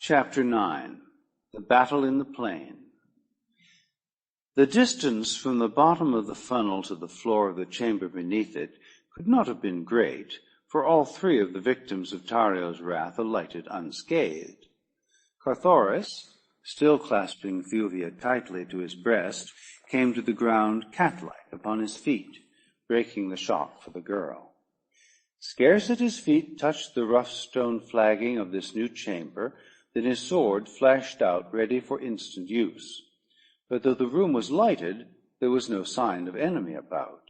Chapter 9. The Battle in the Plain. The distance from the bottom of the funnel to the floor of the chamber beneath it could not have been great, for all three of the victims of Tario's wrath alighted unscathed. Carthoris, still clasping Thuvia tightly to his breast, came to the ground cat-like upon his feet, breaking the shock for the girl. Scarce had his feet touched the rough stone flagging of this new chamber than his sword flashed out ready for instant use. But though the room was lighted, there was no sign of enemy about.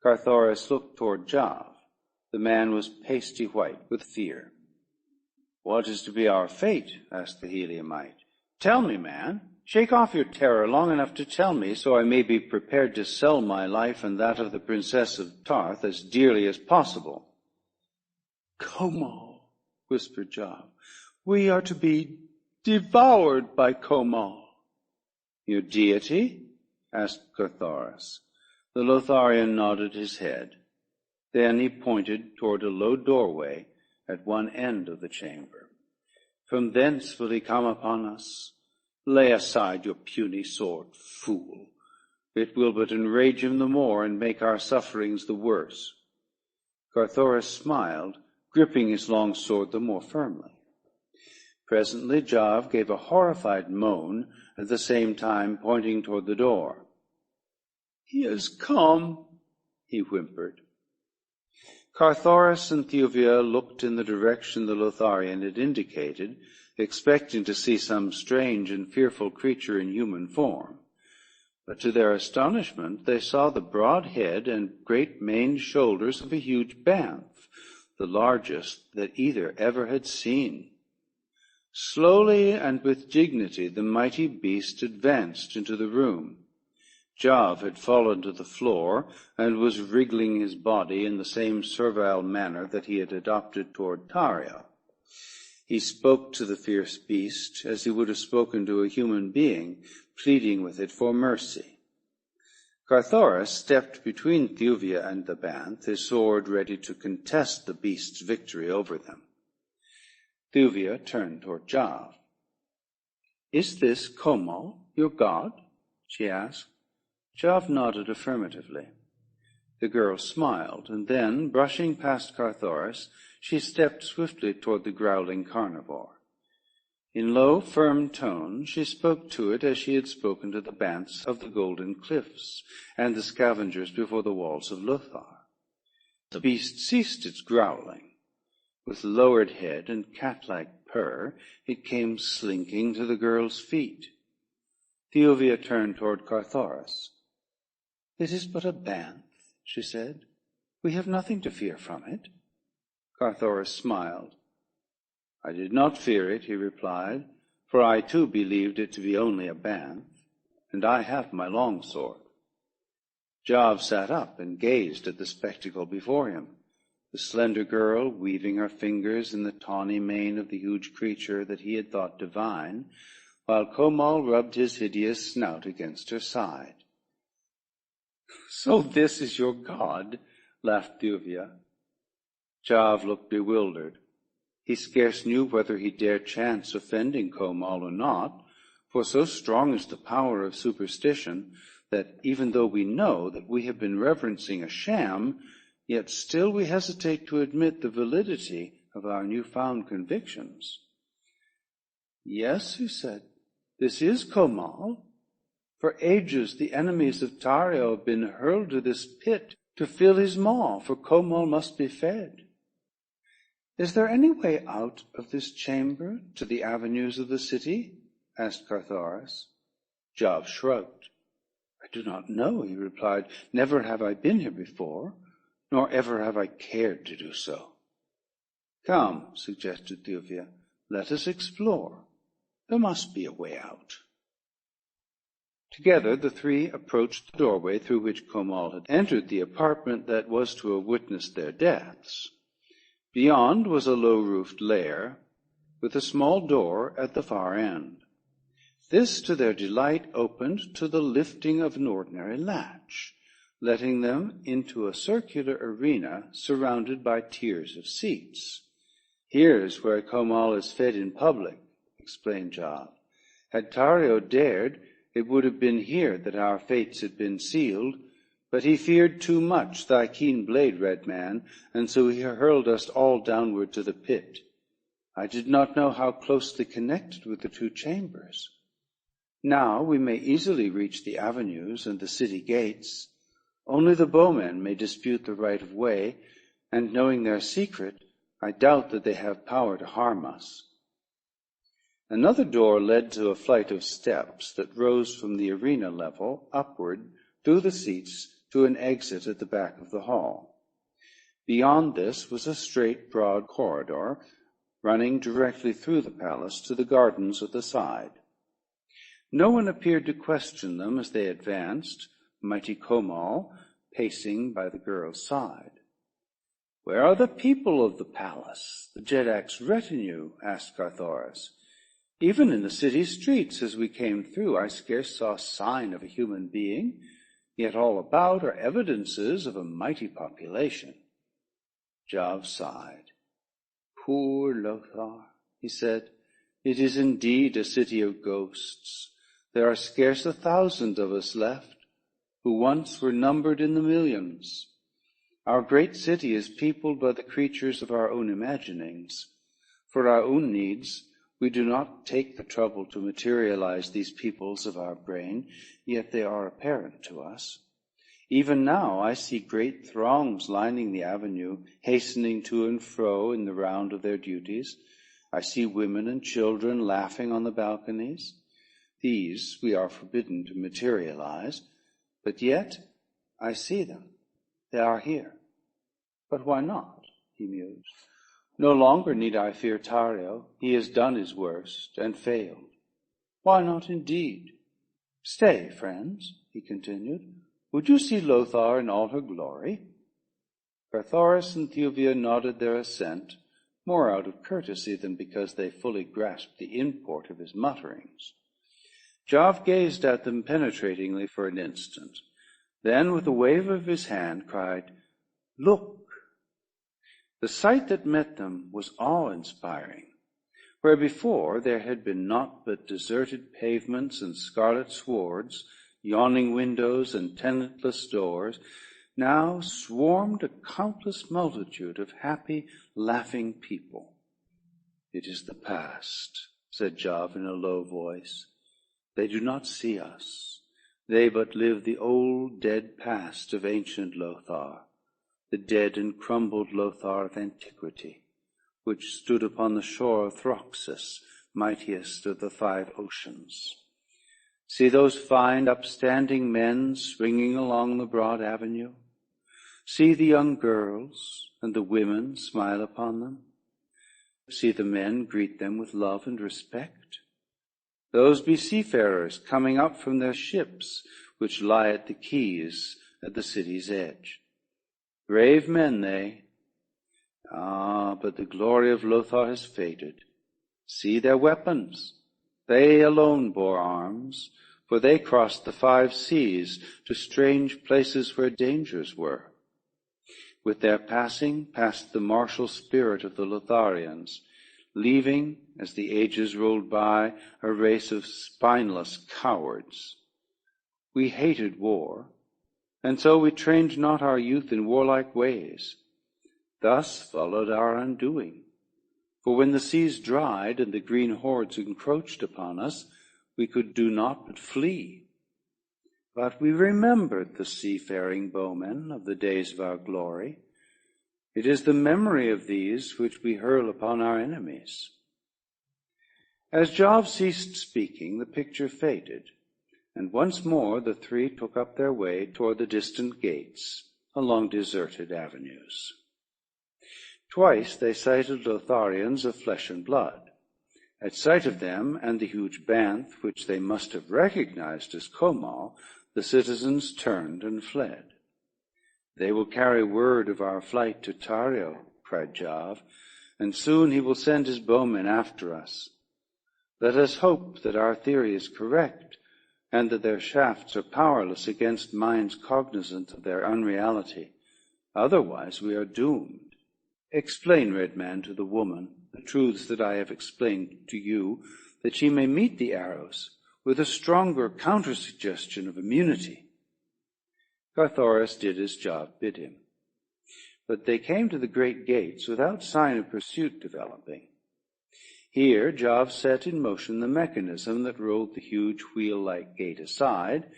Carthoris looked toward Jav. The man was pasty white with fear. "What is to be our fate?" asked the Heliumite. "Tell me, man. Shake off your terror long enough to tell me, so I may be prepared to sell my life and that of the Princess of Tarth as dearly as possible." "Komal," whispered Jav. "We are to be devoured by Komal." "Your deity?" asked Carthoris. The Lotharian nodded his head. Then he pointed toward a low doorway at one end of the chamber. "From thence will he come upon us. Lay aside your puny sword, fool. It will but enrage him the more and make our sufferings the worse." Carthoris smiled, gripping his long sword the more firmly. Presently Jav gave a horrified moan, at the same time pointing toward the door. "He has come," he whimpered. Carthoris and Thuvia looked in the direction the Lotharian had indicated, expecting to see some strange and fearful creature in human form. But to their astonishment they saw the broad head and great maned shoulders of a huge bantha, the largest that either ever had seen. Slowly and with dignity the mighty beast advanced into the room. Jav had fallen to the floor and was wriggling his body in the same servile manner that he had adopted toward Tario. He spoke to the fierce beast as he would have spoken to a human being, pleading with it for mercy. Carthoris stepped between Thuvia and the bantha, his sword ready to contest the beast's victory over them. Thuvia turned toward Jav. "Is this Komal, your god?" she asked. Jav nodded affirmatively. The girl smiled, and then, brushing past Carthoris, she stepped swiftly toward the growling carnivore. In low, firm tones, she spoke to it as she had spoken to the banths of the Golden Cliffs and the scavengers before the walls of Lothar. The beast ceased its growling. With lowered head and cat-like purr, it came slinking to the girl's feet. Thuvia turned toward Carthoris. "It is but a bantha," she said. "We have nothing to fear from it." Carthoris smiled. "I did not fear it," he replied, "for I too believed it to be only a bantha, and I have my longsword." Jav sat up and gazed at the spectacle before him. The slender girl weaving her fingers in the tawny mane of the huge creature that he had thought divine, while Komal rubbed his hideous snout against her side. "So this is your god," laughed Thuvia. Jav looked bewildered. He scarce knew whether he dare chance offending Komal or not, for so strong is the power of superstition that even though we know that we have been reverencing a sham, yet still we hesitate to admit the validity of our newfound convictions. "Yes," he said, "this is Komal. For ages the enemies of Tario have been hurled to this pit to fill his maw, for Komal must be fed." "Is there any way out of this chamber to the avenues of the city?" asked Carthoris. Jav shrugged. "I do not know," he replied. "Never have I been here before, nor ever have I cared to do so." "Come," suggested Thuvia, "let us explore. There must be a way out." Together the three approached the doorway through which Komal had entered the apartment that was to have witnessed their deaths. Beyond was a low-roofed lair, with a small door at the far end. This, to their delight, opened to the lifting of an ordinary latch, letting them into a circular arena surrounded by tiers of seats. Here is where Komal is fed in public, explained Job. Had Tario dared, it would have been here that our fates had been sealed, but he feared too much thy keen blade, red man, and so he hurled us all downward to the pit. I did not know how closely connected with the two chambers. Now we may easily reach the avenues and the city gates. Only the bowmen may dispute the right of way, and knowing their secret, I doubt that they have power to harm us. Another door led to a flight of steps that rose from the arena level upward through the seats to an exit at the back of the hall. Beyond this was a straight, broad corridor running directly through the palace to the gardens at the side. No one appeared to question them as they advanced, mighty Komal pacing by the girl's side. "Where are the people of the palace, the Jedak's retinue?" asked Carthoris. "Even in the city streets as we came through, I scarce saw sign of a human being, yet all about are evidences of a mighty population." Job sighed. "Poor Lothar," he said, "it is indeed a city of ghosts. There are scarce 1,000 of us left, who once were numbered in the millions. Our great city is peopled by the creatures of our own imaginings. For our own needs, we do not take the trouble to materialize these peoples of our brain, yet they are apparent to us. Even now I see great throngs lining the avenue, hastening to and fro in the round of their duties. I see women and children laughing on the balconies. These we are forbidden to materialize, but yet I see them. They are here. But why not?" he mused. "No longer need I fear Tario. He has done his worst and failed. Why not indeed? Stay, friends," he continued. "Would you see Lothar in all her glory?" Carthoris and Thuvia nodded their assent, more out of courtesy than because they fully grasped the import of his mutterings. Job gazed at them penetratingly for an instant, then with a wave of his hand cried, "Look!" The sight that met them was awe-inspiring. Where before there had been naught but deserted pavements and scarlet swards, yawning windows and tenantless doors, now swarmed a countless multitude of happy, laughing people. "It is the past," said Job in a low voice. "They do not see us. They but live the old dead past of ancient Lothar, the dead and crumbled Lothar of antiquity, which stood upon the shore of Throxus, mightiest of the 5 oceans. See those fine upstanding men swinging along the broad avenue. See the young girls and the women smile upon them. See the men greet them with love and respect. Those be seafarers coming up from their ships, which lie at the quays at the city's edge. Brave men they. Ah, but the glory of Lothar has faded. See their weapons. They alone bore arms, for they crossed the 5 seas to strange places where dangers were. With their passing passed the martial spirit of the Lotharians, leaving, as the ages rolled by, a race of spineless cowards. We hated war, and so we trained not our youth in warlike ways. Thus followed our undoing. For when the seas dried and the green hordes encroached upon us, we could do naught but flee. But we remembered the seafaring bowmen of the days of our glory. It is the memory of these which we hurl upon our enemies." As Job ceased speaking, the picture faded, and once more the 3 took up their way toward the distant gates along deserted avenues. Twice they sighted Lotharians of flesh and blood. At sight of them and the huge banth, which they must have recognized as Komal, the citizens turned and fled. "They will carry word of our flight to Tario," cried Job, "and soon he will send his bowmen after us. Let us hope that our theory is correct, and that their shafts are powerless against minds cognizant of their unreality. Otherwise we are doomed. Explain, Red Man, to the woman the truths that I have explained to you, that she may meet the arrows with a stronger counter-suggestion of immunity. Carthoris did as Jove bid him. But they came to the great gates without sign of pursuit developing. Here Jove set in motion the mechanism that rolled the huge wheel-like gate aside,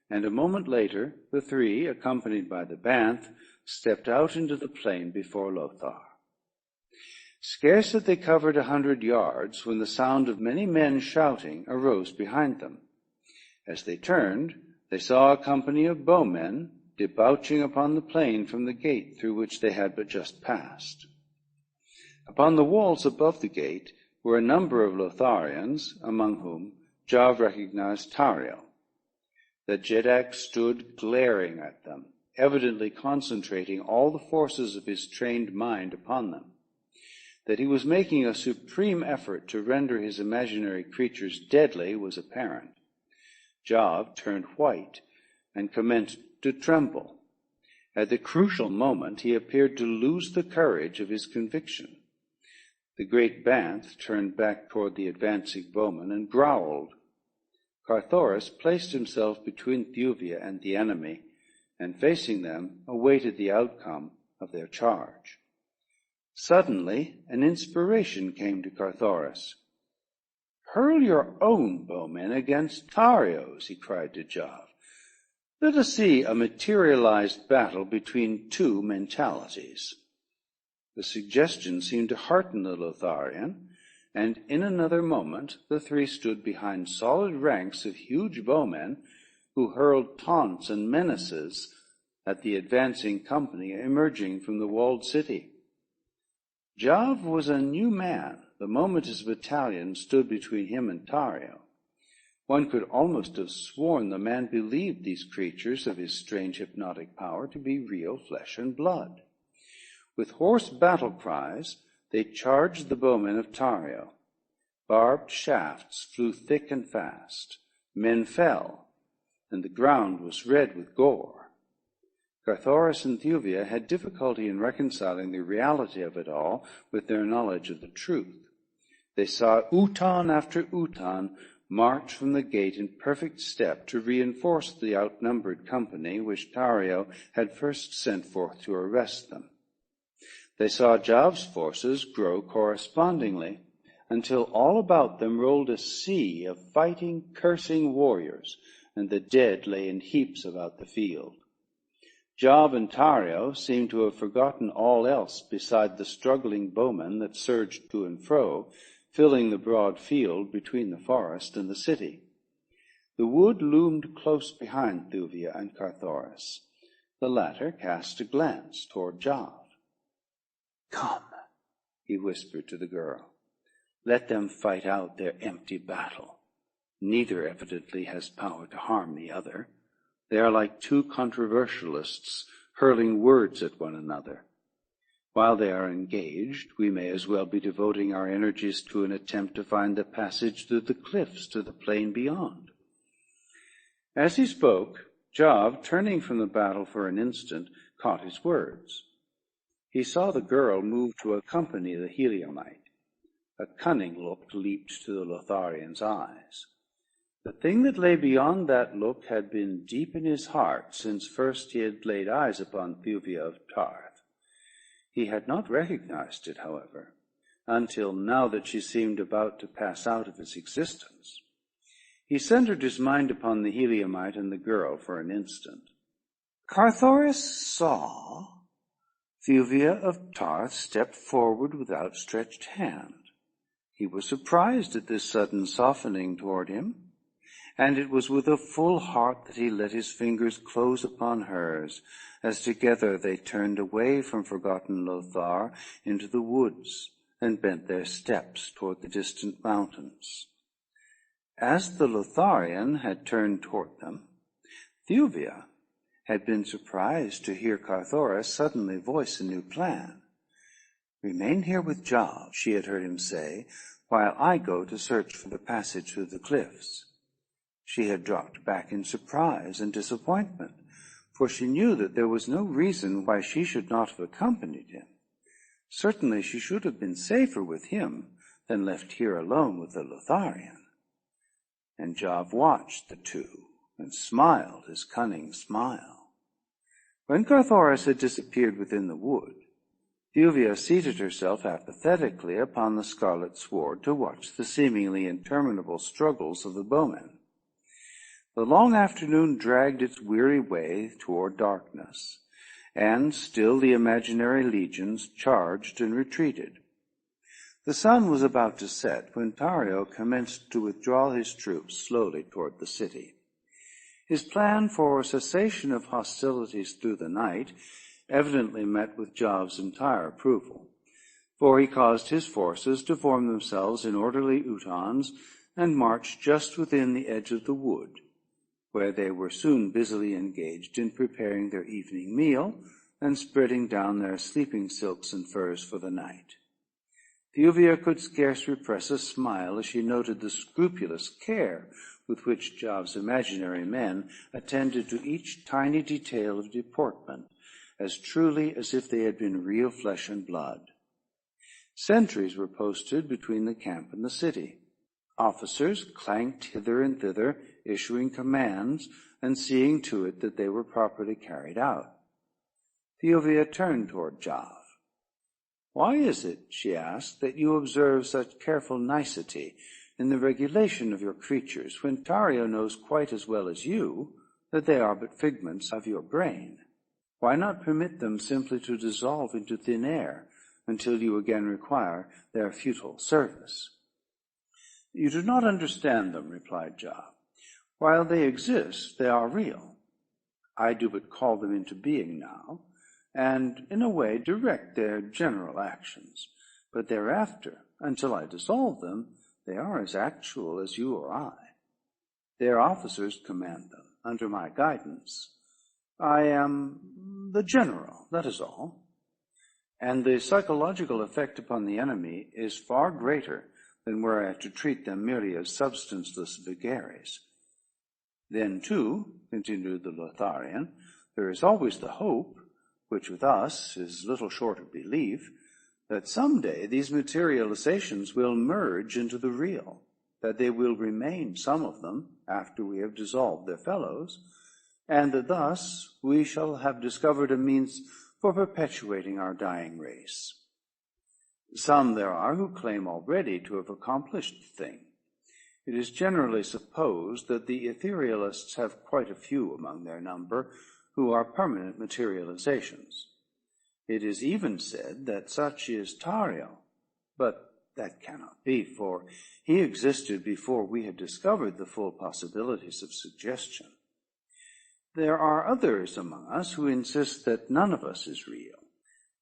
and a moment later the three, accompanied by the banth, stepped out into the plain before Lothar. Scarce had they covered 100 yards when the sound of many men shouting arose behind them. As they turned, they saw a company of bowmen debouching upon the plain from the gate through which they had but just passed. Upon the walls above the gate were a number of Lotharians, among whom Jove recognized Tario. The Jeddak stood glaring at them, evidently concentrating all the forces of his trained mind upon them. That he was making a supreme effort to render his imaginary creatures deadly was apparent. Jove turned white and commenced to tremble. At the crucial moment he appeared to lose the courage of his conviction. The great banth turned back toward the advancing bowmen and growled. Carthoris placed himself between Thuvia and the enemy, and facing them awaited the outcome of their charge. Suddenly an inspiration came to Carthoris. "Hurl your own bowmen against Tario's," he cried to Jove. "Let us see a materialized battle between two mentalities." The suggestion seemed to hearten the Lotharian, and in another moment the three stood behind solid ranks of huge bowmen who hurled taunts and menaces at the advancing company emerging from the walled city. Jove was a new man the moment his battalion stood between him and Tario. One could almost have sworn the man believed these creatures of his strange hypnotic power to be real flesh and blood. With hoarse battle cries, they charged the bowmen of Tario. Barbed shafts flew thick and fast. Men fell, and the ground was red with gore. Carthoris and Thuvia had difficulty in reconciling the reality of it all with their knowledge of the truth. They saw Utan after Utan march from the gate in perfect step to reinforce the outnumbered company which Tario had first sent forth to arrest them. They saw Jove's forces grow correspondingly, until all about them rolled a sea of fighting, cursing warriors, and the dead lay in heaps about the field. Jove and Tario seemed to have forgotten all else beside the struggling bowmen that surged to and fro, filling the broad field between the forest and the city. The wood loomed close behind Thuvia and Carthoris. The latter cast a glance toward Jove. "Come," he whispered to the girl. "Let them fight out their empty battle. Neither evidently has power to harm the other. They are like two controversialists hurling words at one another. While they are engaged, we may as well be devoting our energies to an attempt to find the passage through the cliffs to the plain beyond." As he spoke, Jove, turning from the battle for an instant, caught his words. He saw the girl move to accompany the Heliumite. A cunning look leaped to the Lotharian's eyes. The thing that lay beyond that look had been deep in his heart since first he had laid eyes upon Thuvia of Tarth. He had not recognized it, however, until now that she seemed about to pass out of his existence. He centered his mind upon the Heliumite and the girl for an instant. Carthoris saw Thuvia of Tarth step forward with outstretched hand. He was surprised at this sudden softening toward him, and it was with a full heart that he let his fingers close upon hers, as together they turned away from forgotten Lothar into the woods and bent their steps toward the distant mountains. As the Lotharian had turned toward them, Thuvia had been surprised to hear Carthoris suddenly voice a new plan. "Remain here with Jove," she had heard him say, "while I go to search for the passage through the cliffs." She had dropped back in surprise and disappointment, for she knew that there was no reason why she should not have accompanied him. Certainly she should have been safer with him than left here alone with the Lotharian. And Job watched the two and smiled his cunning smile. When Carthoris had disappeared within the wood, Thuvia seated herself apathetically upon the scarlet sward to watch the seemingly interminable struggles of the bowmen. The long afternoon dragged its weary way toward darkness, and still the imaginary legions charged and retreated. The sun was about to set when Tario commenced to withdraw his troops slowly toward the city. His plan for cessation of hostilities through the night evidently met with Job's entire approval, for he caused his forces to form themselves in orderly utans and march just within the edge of the wood, where they were soon busily engaged in preparing their evening meal and spreading down their sleeping silks and furs for the night. Thuvia could scarce repress a smile as she noted the scrupulous care with which Job's imaginary men attended to each tiny detail of deportment, as truly as if they had been real flesh and blood. Sentries were posted between the camp and the city. Officers clanked hither and thither, issuing commands and seeing to it that they were properly carried out. Thuvia turned toward Job. "Why is it," she asked, "that you observe such careful nicety in the regulation of your creatures, when Tario knows quite as well as you that they are but figments of your brain? Why not permit them simply to dissolve into thin air until you again require their futile service?" "You do not understand them," replied Job. "While they exist, they are real. I do but call them into being now, and in a way direct their general actions. But thereafter, until I dissolve them, they are as actual as you or I. Their officers command them, under my guidance. I am the general, that is all. And the psychological effect upon the enemy is far greater than were I to treat them merely as substanceless vagaries. Then, too," continued the Lotharian, "there is always the hope, which with us is little short of belief, that some day these materializations will merge into the real, that they will remain, some of them, after we have dissolved their fellows, and that thus we shall have discovered a means for perpetuating our dying race. Some there are who claim already to have accomplished the thing. It is generally supposed that the etherealists have quite a few among their number who are permanent materializations. It is even said that such is Tario, but that cannot be, for he existed before we had discovered the full possibilities of suggestion. There are others among us who insist that none of us is real,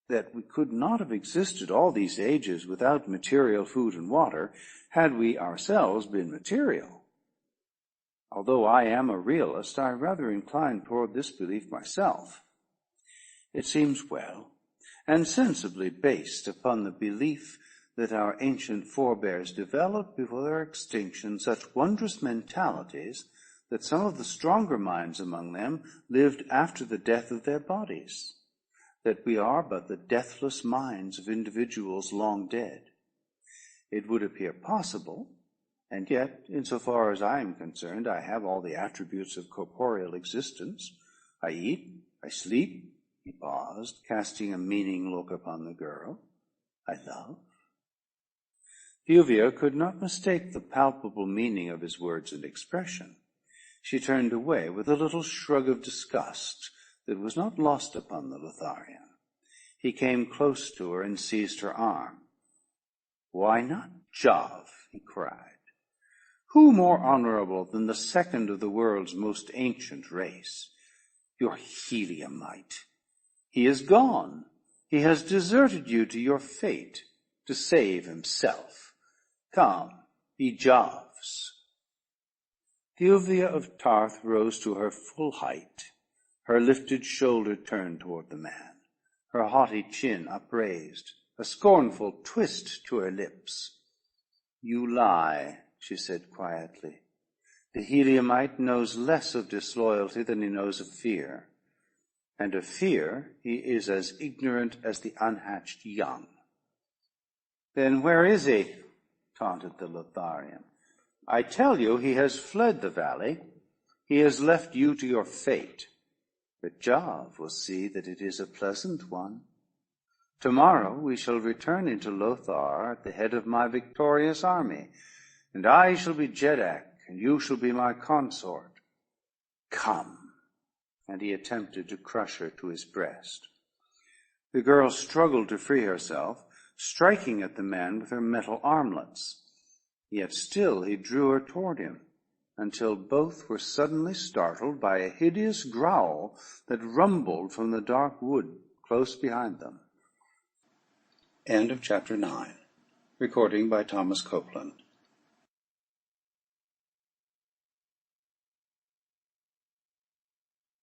that we could not have existed all these ages without material food and water had we ourselves been material. Although I am a realist, I rather incline toward this belief myself. It seems well and sensibly based upon the belief that our ancient forebears developed before their extinction such wondrous mentalities that some of the stronger minds among them lived after the death of their bodies, that we are but the deathless minds of individuals long dead. It would appear possible, and yet, insofar as I am concerned, I have all the attributes of corporeal existence. I eat, I sleep. He paused, casting a meaning look upon the girl. I love. Thuvia could not mistake the palpable meaning of his words and expression. She turned away with a little shrug of disgust that was not lost upon the Lotharian. He came close to her and seized her arm. "Why not Jove?" he cried. "Who more honorable than the second of the world's most ancient race? Your Heliumite. He is gone. He has deserted you to your fate to save himself. Come, be Jove's." Thuvia of Tarth rose to her full height, her lifted shoulder turned toward the man, her haughty chin upraised, a scornful twist to her lips. "You lie," she said quietly. "The Heliumite knows less of disloyalty than he knows of fear, and of fear he is as ignorant as the unhatched young." "Then where is he?" taunted the Lotharian. "I tell you he has fled the valley. He has left you to your fate. But Jove will see that it is a pleasant one. Tomorrow we shall return into Lothar at the head of my victorious army, and I shall be Jeddak, and you shall be my consort. Come." And he attempted to crush her to his breast. The girl struggled to free herself, striking at the man with her metal armlets. Yet still he drew her toward him, until both were suddenly startled by a hideous growl that rumbled from the dark wood close behind them. End of chapter 9. Recording by Thomas Copeland.